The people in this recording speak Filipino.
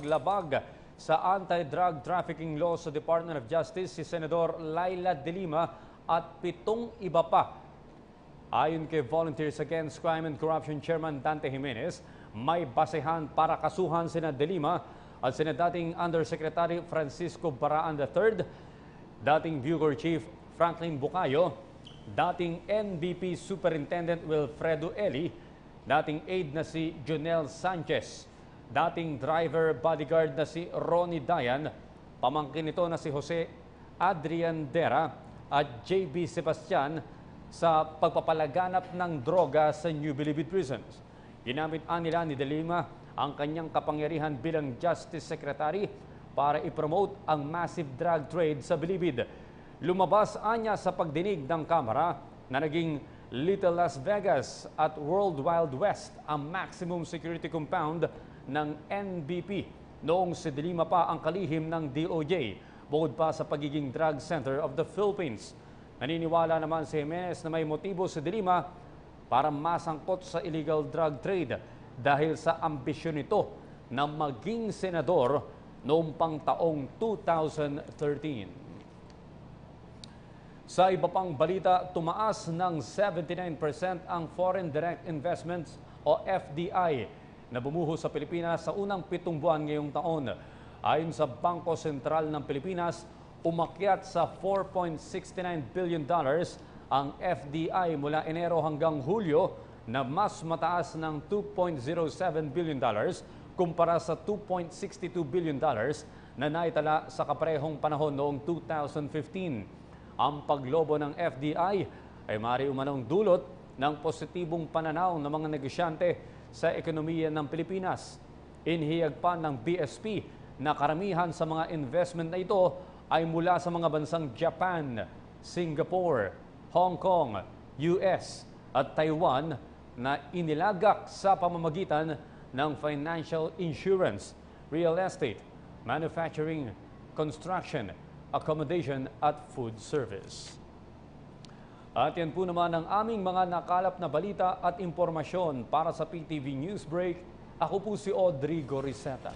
paglabag sa anti-drug trafficking law sa Department of Justice si Senador Laila De Lima at 7 iba pa. Ayon kay Volunteers Against Crime and Corruption Chairman Dante Jimenez, may basehan para kasuhan sina De Lima at sina dating Undersecretary Francisco Baraan III, dating Bucor Chief Franklin Bucayo, dating NBP Superintendent Wilfredo Eli, dating aide na si Jonel Sanchez, dating driver bodyguard na si Ronnie Dayan, pamangkin nito na si Jose Adrian Dera at JB Sebastian sa pagpapalaganap ng droga sa New Bilibid Prisons. Ginamit nila ni De Lima ang kanyang kapangyarihan bilang Justice Secretary para ipromote ang massive drug trade sa Bilibid. Lumabas anya sa pagdinig ng Kamara na naging Little Las Vegas at World Wild West ang maximum security compound ng NBP noong si De Lima pa ang kalihim ng DOJ, bukod pa sa pagiging drug center of the Philippines. Naniniwala naman si Jimenez na may motibo si De Lima para masangkot sa illegal drug trade dahil sa ambisyon nito na maging senador noong pang taong 2013. Sa iba pang balita, tumaas ng 79% ang foreign direct investments o FDI na bumuhos sa Pilipinas sa unang 7 buwan ngayong taon. Ayon sa Bangko Sentral ng Pilipinas, umakyat sa $4.69 billion ang FDI mula Enero hanggang Hulyo, na mas mataas ng $2.07 billion kumpara sa $2.62 billion na naitala sa kaparehong panahon noong 2015. Ang paglobo ng FDI ay maaari umanong dulot ng positibong pananaw ng mga negosyante sa ekonomiya ng Pilipinas. Inihayag pa ng BSP na karamihan sa mga investment na ito ay mula sa mga bansang Japan, Singapore, Hong Kong, US at Taiwan na inilagak sa pamamagitan ng financial insurance, real estate, manufacturing, construction, accommodation at food service. At yan po naman ang aming mga nakalap na balita at impormasyon para sa PTV Newsbreak. Ako po si Audrey Goriseta.